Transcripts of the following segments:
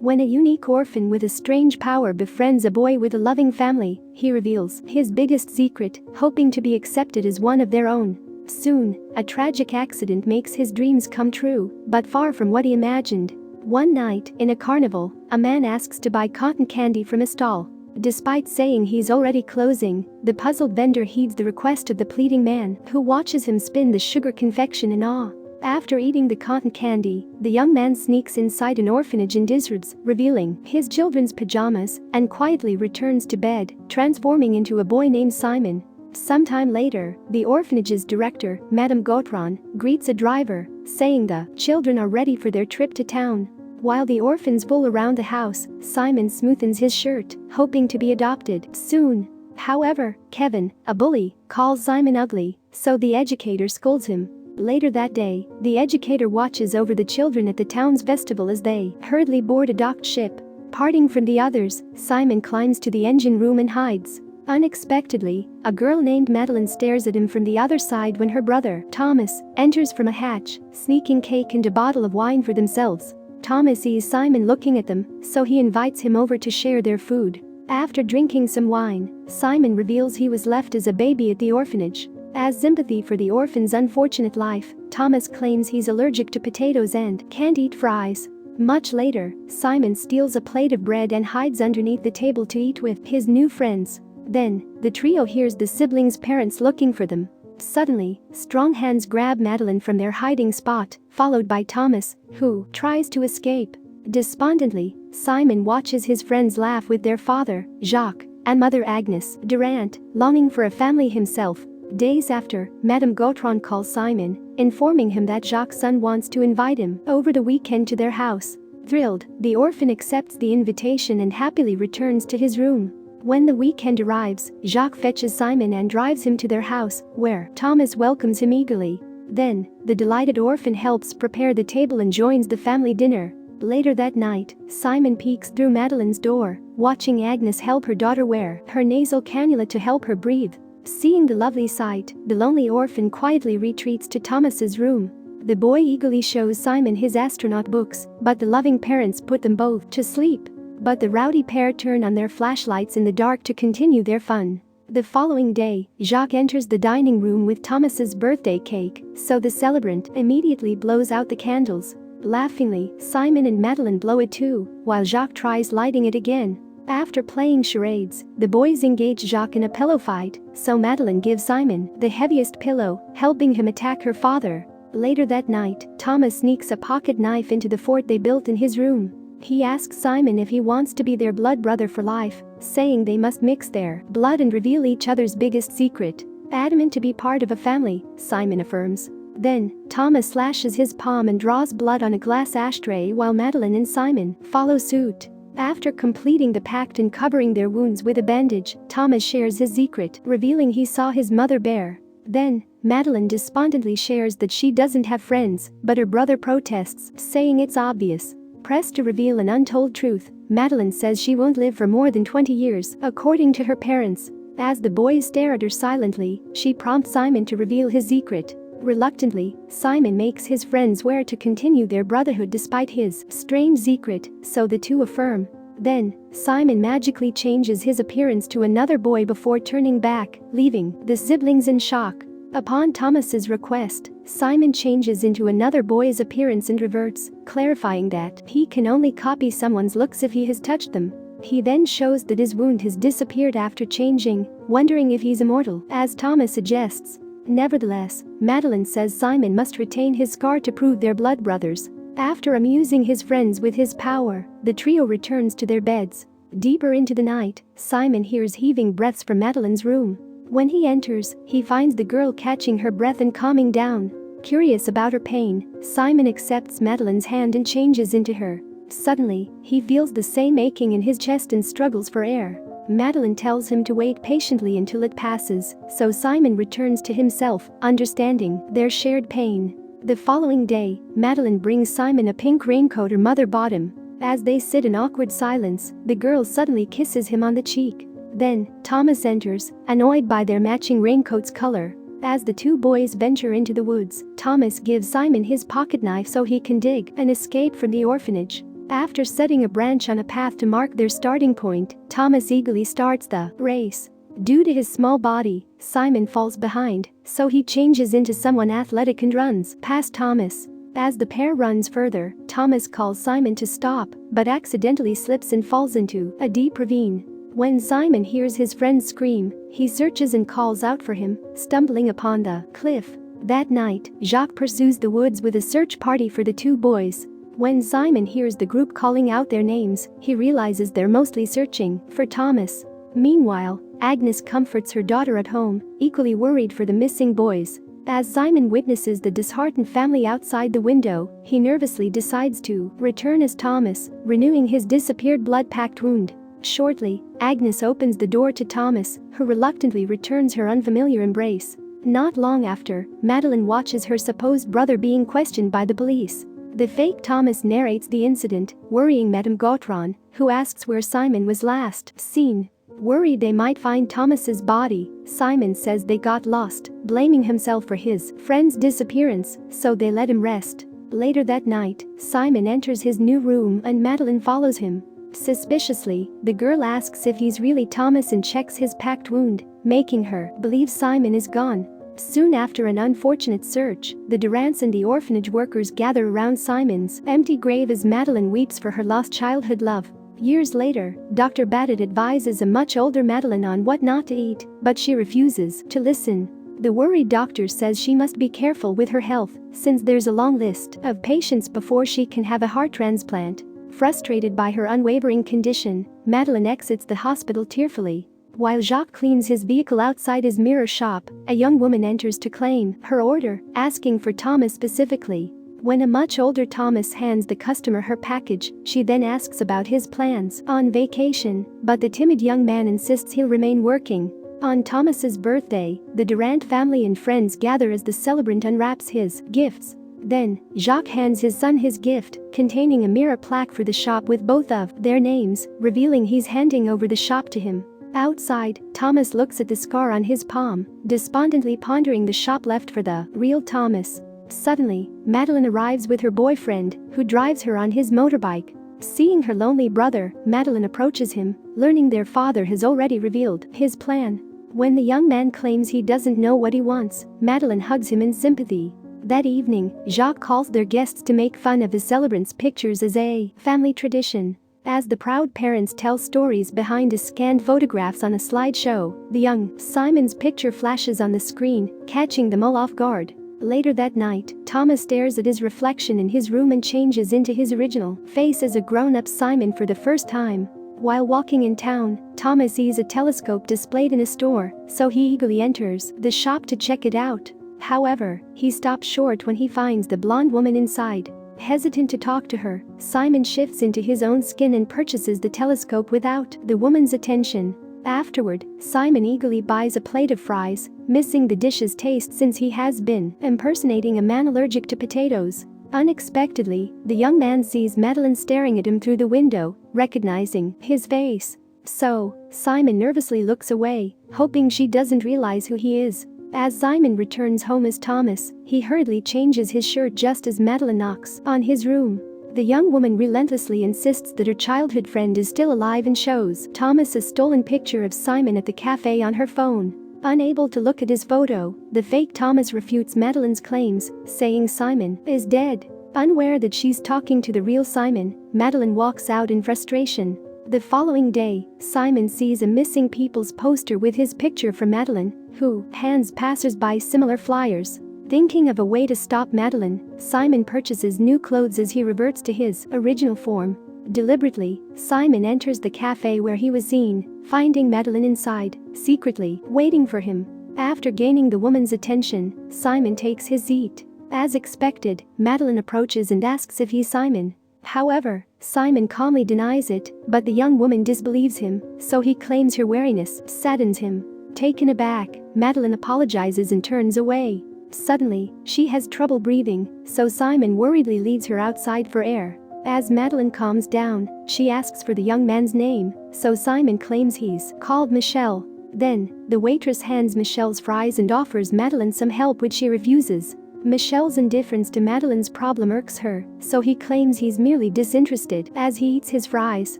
When a unique orphan with a strange power befriends a boy with a loving family, he reveals his biggest secret, hoping to be accepted as one of their own. Soon, a tragic accident makes his dreams come true, but far from what he imagined. One night, in a carnival, a man asks to buy cotton candy from a stall. Despite saying he's already closing, the puzzled vendor heeds the request of the pleading man, who watches him spin the sugar confection in awe. After eating the cotton candy, the young man sneaks inside an orphanage in disarray, revealing his children's pajamas, and quietly returns to bed, transforming into a boy named Simon. Sometime later, the orphanage's director, Madame Gautran, greets a driver, saying the children are ready for their trip to town. While the orphans fool around the house, Simon smoothens his shirt, hoping to be adopted soon. However, Kevin, a bully, calls Simon ugly, so the educator scolds him. Later that day, the educator watches over the children at the town's festival as they hurriedly board a docked ship. Parting from the others, Simon climbs to the engine room and hides. Unexpectedly, a girl named Madeline stares at him from the other side when her brother, Thomas, enters from a hatch, sneaking cake and a bottle of wine for themselves. Thomas sees Simon looking at them, so he invites him over to share their food. After drinking some wine, Simon reveals he was left as a baby at the orphanage. As sympathy for the orphan's unfortunate life, Thomas claims he's allergic to potatoes and can't eat fries. Much later, Simon steals a plate of bread and hides underneath the table to eat with his new friends. Then, the trio hears the siblings' parents looking for them. Suddenly, strong hands grab Madeline from their hiding spot, followed by Thomas, who tries to escape. Despondently, Simon watches his friends laugh with their father, Jacques, and mother Agnes Durant, longing for a family himself. Days after, Madame Gautran calls Simon, informing him that Jacques' son wants to invite him over the weekend to their house. Thrilled, the orphan accepts the invitation and happily returns to his room. When the weekend arrives, Jacques fetches Simon and drives him to their house, where Thomas welcomes him eagerly. Then, the delighted orphan helps prepare the table and joins the family dinner. Later that night, Simon peeks through Madeline's door, watching Agnes help her daughter wear her nasal cannula to help her breathe. Seeing the lovely sight, the lonely orphan quietly retreats to Thomas's room. The boy eagerly shows Simon his astronaut books, but the loving parents put them both to sleep. But the rowdy pair turn on their flashlights in the dark to continue their fun. The following day, Jacques enters the dining room with Thomas's birthday cake, so the celebrant immediately blows out the candles. Laughingly, Simon and Madeline blow it too, while Jacques tries lighting it again. After playing charades, the boys engage Jacques in a pillow fight, so Madeline gives Simon the heaviest pillow, helping him attack her father. Later that night, Thomas sneaks a pocket knife into the fort they built in his room. He asks Simon if he wants to be their blood brother for life, saying they must mix their blood and reveal each other's biggest secret. Adamant to be part of a family, Simon affirms. Then, Thomas slashes his palm and draws blood on a glass ashtray while Madeline and Simon follow suit. After completing the pact and covering their wounds with a bandage, Thomas shares his secret, revealing he saw his mother bear. Then, Madeline despondently shares that she doesn't have friends, but her brother protests, saying it's obvious. Pressed to reveal an untold truth, Madeline says she won't live for more than 20 years, according to her parents. As the boys stare at her silently, she prompts Simon to reveal his secret. Reluctantly, Simon makes his friends swear to continue their brotherhood despite his strange secret, so the two affirm. Then, Simon magically changes his appearance to another boy before turning back, leaving the siblings in shock. Upon Thomas's request, Simon changes into another boy's appearance and reverts, clarifying that he can only copy someone's looks if he has touched them. He then shows that his wound has disappeared after changing, wondering if he's immortal, as Thomas suggests. Nevertheless, Madeline says Simon must retain his scar to prove they're blood brothers. After amusing his friends with his power, the trio returns to their beds. Deeper into the night, Simon hears heaving breaths from Madeline's room. When he enters, he finds the girl catching her breath and calming down. Curious about her pain, Simon accepts Madeline's hand and changes into her. Suddenly, he feels the same aching in his chest and struggles for air. Madeline tells him to wait patiently until it passes, so Simon returns to himself, understanding their shared pain. The following day, Madeline brings Simon a pink raincoat her mother bought him. As they sit in awkward silence, the girl suddenly kisses him on the cheek. Then, Thomas enters, annoyed by their matching raincoat's color. As the two boys venture into the woods, Thomas gives Simon his pocket knife so he can dig and escape from the orphanage. After setting a branch on a path to mark their starting point, Thomas eagerly starts the race. Due to his small body, Simon falls behind, so he changes into someone athletic and runs past Thomas. As the pair runs further, Thomas calls Simon to stop, but accidentally slips and falls into a deep ravine. When Simon hears his friends scream, he searches and calls out for him, stumbling upon the cliff. That night, Jacques pursues the woods with a search party for the two boys. When Simon hears the group calling out their names, he realizes they're mostly searching for Thomas. Meanwhile, Agnes comforts her daughter at home, equally worried for the missing boys. As Simon witnesses the disheartened family outside the window, he nervously decides to return as Thomas, renewing his disappeared blood-packed wound. Shortly, Agnes opens the door to Thomas, who reluctantly returns her unfamiliar embrace. Not long after, Madeleine watches her supposed brother being questioned by the police. The fake Thomas narrates the incident, worrying Madame Gautran, who asks where Simon was last seen. Worried they might find Thomas's body, Simon says they got lost, blaming himself for his friend's disappearance, so they let him rest. Later that night, Simon enters his new room and Madeleine follows him. Suspiciously, the girl asks if he's really Thomas and checks his packed wound, making her believe Simon is gone. Soon after an unfortunate search, the Durants and the orphanage workers gather around Simon's empty grave as Madeleine weeps for her lost childhood love. Years later, Dr. Badett advises a much older Madeleine on what not to eat, but she refuses to listen. The worried doctor says she must be careful with her health, since there's a long list of patients before she can have a heart transplant. Frustrated by her unwavering condition, Madeleine exits the hospital tearfully. While Jacques cleans his vehicle outside his mirror shop, a young woman enters to claim her order, asking for Thomas specifically. When a much older Thomas hands the customer her package, she then asks about his plans on vacation, but the timid young man insists he'll remain working. On Thomas's birthday, the Durant family and friends gather as the celebrant unwraps his gifts. Then, Jacques hands his son his gift, containing a mirror plaque for the shop with both of their names, revealing he's handing over the shop to him. Outside, Thomas looks at the scar on his palm, despondently pondering the shop left for the real Thomas. Suddenly, Madeleine arrives with her boyfriend, who drives her on his motorbike. Seeing her lonely brother, Madeleine approaches him, learning their father has already revealed his plan. When the young man claims he doesn't know what he wants, Madeleine hugs him in sympathy. That evening, Jacques calls their guests to make fun of his celebrants' pictures as a family tradition. As the proud parents tell stories behind the scanned photographs on a slideshow, the young Simon's picture flashes on the screen, catching them all off guard. Later that night, Thomas stares at his reflection in his room and changes into his original face as a grown-up Simon for the first time. While walking in town, Thomas sees a telescope displayed in a store, so he eagerly enters the shop to check it out. However, he stops short when he finds the blonde woman inside. Hesitant to talk to her, Simon shifts into his own skin and purchases the telescope without the woman's attention. Afterward, Simon eagerly buys a plate of fries, missing the dish's taste since he has been impersonating a man allergic to potatoes. Unexpectedly, the young man sees Madeleine staring at him through the window, recognizing his face. So, Simon nervously looks away, hoping she doesn't realize who he is. As Simon returns home as Thomas, he hurriedly changes his shirt just as Madeleine knocks on his room. The young woman relentlessly insists that her childhood friend is still alive and shows Thomas a stolen picture of Simon at the cafe on her phone. Unable to look at his photo, the fake Thomas refutes Madeleine's claims, saying Simon is dead. Unaware that she's talking to the real Simon, Madeleine walks out in frustration. The following day, Simon sees a missing people's poster with his picture from Madeleine, who hands passers-by similar flyers. Thinking of a way to stop Madeleine, Simon purchases new clothes as he reverts to his original form. Deliberately, Simon enters the cafe where he was seen, finding Madeleine inside, secretly waiting for him. After gaining the woman's attention, Simon takes his seat. As expected, Madeleine approaches and asks if he's Simon. However, Simon calmly denies it, but the young woman disbelieves him, so he claims her wariness saddens him. Taken aback, Madeleine apologizes and turns away. Suddenly, she has trouble breathing, so Simon worriedly leads her outside for air. As Madeleine calms down, she asks for the young man's name, so Simon claims he's called Michel. Then, the waitress hands Michel's fries and offers Madeleine some help which she refuses. Michelle's indifference to Madeline's problem irks her, so he claims he's merely disinterested as he eats his fries.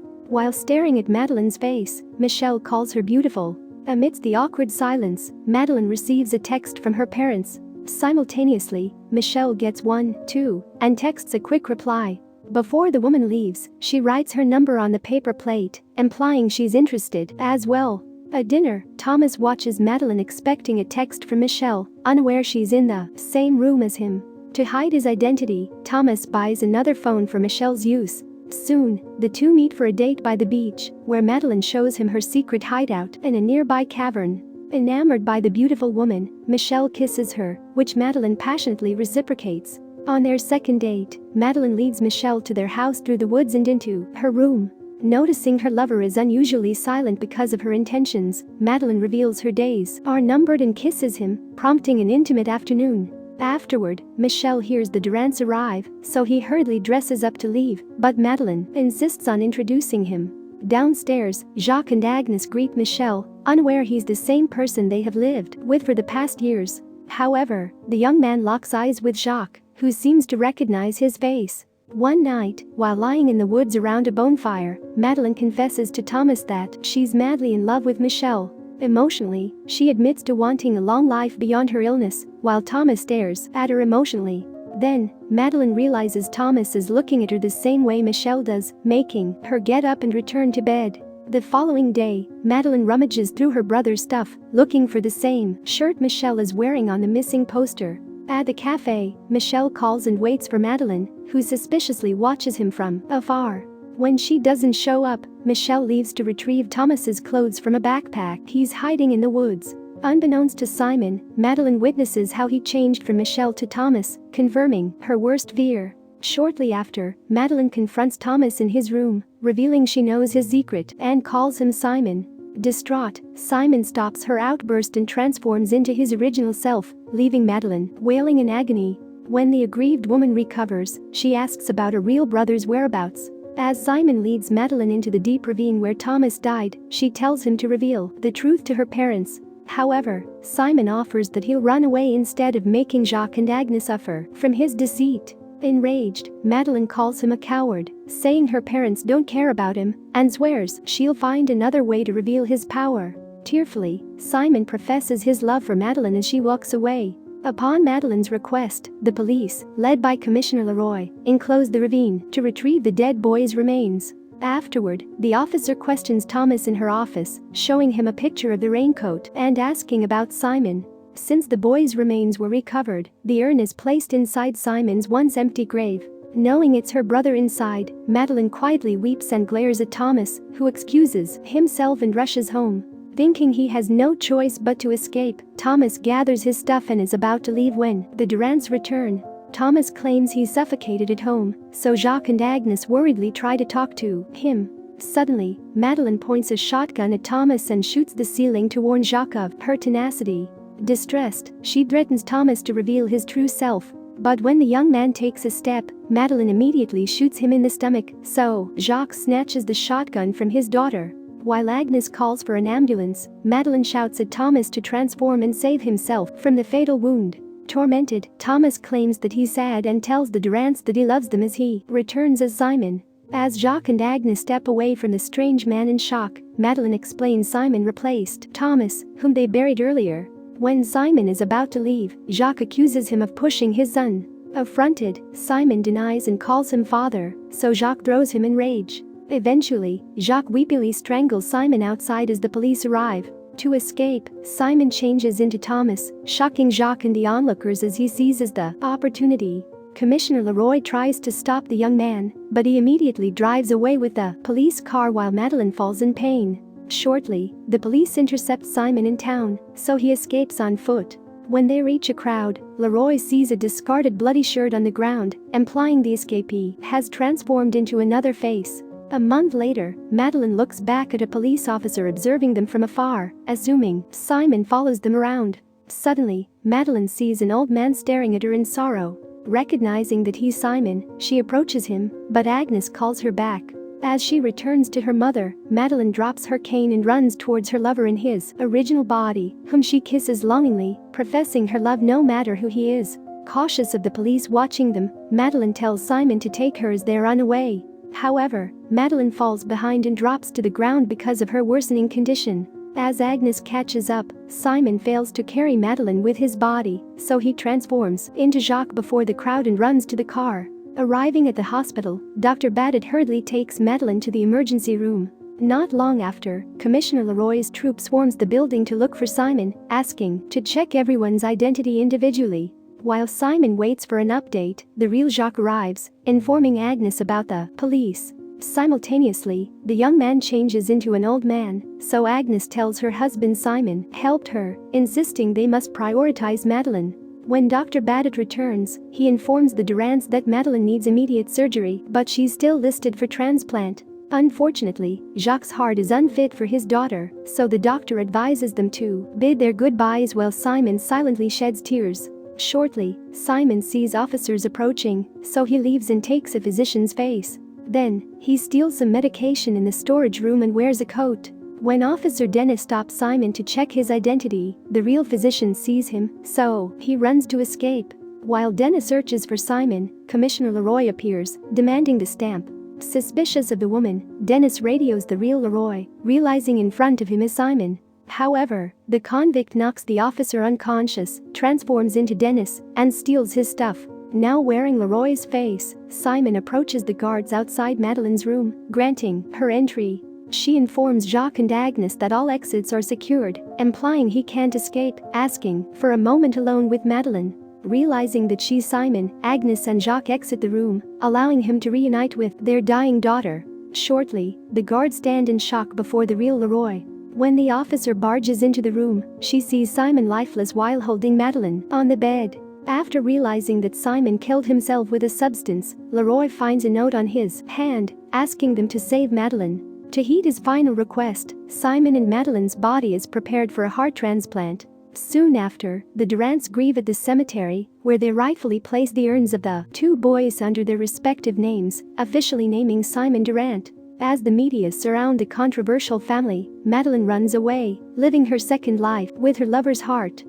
While staring at Madeline's face, Michelle calls her beautiful. Amidst the awkward silence, Madeline receives a text from her parents. Simultaneously, Michelle gets one, too, and texts a quick reply. Before the woman leaves, she writes her number on the paper plate, implying she's interested as well. At dinner, Thomas watches Madeline expecting a text from Michelle, unaware she's in the same room as him. To hide his identity, Thomas buys another phone for Michelle's use. Soon, the two meet for a date by the beach, where Madeline shows him her secret hideout in a nearby cavern. Enamored by the beautiful woman, Michelle kisses her, which Madeline passionately reciprocates. On their second date, Madeline leads Michelle to their house through the woods and into her room. Noticing her lover is unusually silent because of her intentions, Madeline reveals her days are numbered and kisses him, prompting an intimate afternoon. Afterward, Michelle hears the Durants arrive, so he hurriedly dresses up to leave, but Madeline insists on introducing him. Downstairs, Jacques and Agnes greet Michelle, unaware he's the same person they have lived with for the past years. However, the young man locks eyes with Jacques, who seems to recognize his face. One night, while lying in the woods around a bonfire, Madeline confesses to Thomas that she's madly in love with Michelle. Emotionally, she admits to wanting a long life beyond her illness, while Thomas stares at her emotionally. Then, Madeline realizes Thomas is looking at her the same way Michelle does, making her get up and return to bed. The following day, Madeline rummages through her brother's stuff, looking for the same shirt Michelle is wearing on the missing poster. At the cafe, Michelle calls and waits for Madeline, who suspiciously watches him from afar. When she doesn't show up, Michelle leaves to retrieve Thomas's clothes from a backpack he's hiding in the woods. Unbeknownst to Simon, Madeline witnesses how he changed from Michelle to Thomas, confirming her worst fear. Shortly after, Madeline confronts Thomas in his room, revealing she knows his secret and calls him Simon. Distraught, Simon stops her outburst and transforms into his original self, leaving Madeline wailing in agony. When the aggrieved woman recovers, she asks about her real brother's whereabouts. As Simon leads Madeline into the deep ravine where Thomas died, she tells him to reveal the truth to her parents. However, Simon offers that he'll run away instead of making Jacques and Agnes suffer from his deceit. Enraged, Madeline calls him a coward, saying her parents don't care about him, and swears she'll find another way to reveal his power. Tearfully, Simon professes his love for Madeline as she walks away. Upon Madeline's request, the police, led by Commissioner Leroy, enclosed the ravine to retrieve the dead boy's remains. Afterward, the officer questions Thomas in her office, showing him a picture of the raincoat and asking about Simon. Since the boy's remains were recovered, the urn is placed inside Simon's once empty grave. Knowing it's her brother inside, Madeline quietly weeps and glares at Thomas, who excuses himself and rushes home. Thinking he has no choice but to escape, Thomas gathers his stuff and is about to leave when the Durants return. Thomas claims he's suffocated at home, so Jacques and Agnes worriedly try to talk to him. Suddenly, Madeline points a shotgun at Thomas and shoots the ceiling to warn Jacques of her tenacity. Distressed, she threatens Thomas to reveal his true self. But when the young man takes a step, Madeline immediately shoots him in the stomach, so Jacques snatches the shotgun from his daughter. While Agnes calls for an ambulance, Madeline shouts at Thomas to transform and save himself from the fatal wound. Tormented, Thomas claims that he's sad and tells the Durants that he loves them as he returns as Simon. As Jacques and Agnes step away from the strange man in shock, Madeline explains Simon replaced Thomas, whom they buried earlier. When Simon is about to leave, Jacques accuses him of pushing his son. Affronted, Simon denies and calls him father, so Jacques throws him in rage. Eventually, Jacques weepily strangles Simon outside as the police arrive. To escape, Simon changes into Thomas, shocking Jacques and the onlookers as he seizes the opportunity. Commissioner Leroy tries to stop the young man, but he immediately drives away with the police car while Madeline falls in pain. Shortly, the police intercept Simon in town, so he escapes on foot. When they reach a crowd, Leroy sees a discarded bloody shirt on the ground, implying the escapee has transformed into another face. A month later, Madeline looks back at a police officer observing them from afar, assuming Simon follows them around. Suddenly, Madeline sees an old man staring at her in sorrow. Recognizing that he's Simon, she approaches him, but Agnes calls her back. As she returns to her mother, Madeline drops her cane and runs towards her lover in his original body, whom she kisses longingly, professing her love no matter who he is. Cautious of the police watching them, Madeline tells Simon to take her as they run away. However, Madeline falls behind and drops to the ground because of her worsening condition. As Agnes catches up, Simon fails to carry Madeline with his body, so he transforms into Jacques before the crowd and runs to the car. Arriving at the hospital, Dr. Badett hurriedly takes Madeline to the emergency room. Not long after, Commissioner Leroy's troop swarms the building to look for Simon, asking to check everyone's identity individually. While Simon waits for an update, the real Jacques arrives, informing Agnes about the police. Simultaneously, the young man changes into an old man, so Agnes tells her husband Simon helped her, insisting they must prioritize Madeline. When Dr. Badett returns, he informs the Durants that Madeline needs immediate surgery, but she's still listed for transplant. Unfortunately, Jacques' heart is unfit for his daughter, so the doctor advises them to bid their goodbyes while Simon silently sheds tears. Shortly, Simon sees officers approaching, so he leaves and takes a physician's face. Then, he steals some medication in the storage room and wears a coat. When Officer Dennis stops Simon to check his identity, the real physician sees him, so he runs to escape. While Dennis searches for Simon, Commissioner Leroy appears, demanding the stamp. Suspicious of the woman, Dennis radios the real Leroy, realizing in front of him is Simon. However, the convict knocks the officer unconscious, transforms into Dennis, and steals his stuff. Now wearing Leroy's face, Simon approaches the guards outside Madeline's room, granting her entry. She informs Jacques and Agnes that all exits are secured, implying he can't escape, asking for a moment alone with Madeline. Realizing that she's Simon, Agnes and Jacques exit the room, allowing him to reunite with their dying daughter. Shortly, the guards stand in shock before the real Leroy. When the officer barges into the room, she sees Simon lifeless while holding Madeline on the bed. After realizing that Simon killed himself with a substance, Leroy finds a note on his hand, asking them to save Madeline. To heed his final request, Simon and Madeline's body is prepared for a heart transplant. Soon after, the Durants grieve at the cemetery, where they rightfully place the urns of the two boys under their respective names, officially naming Simon Durant. As the media surround the controversial family, Madeline runs away, living her second life with her lover's heart.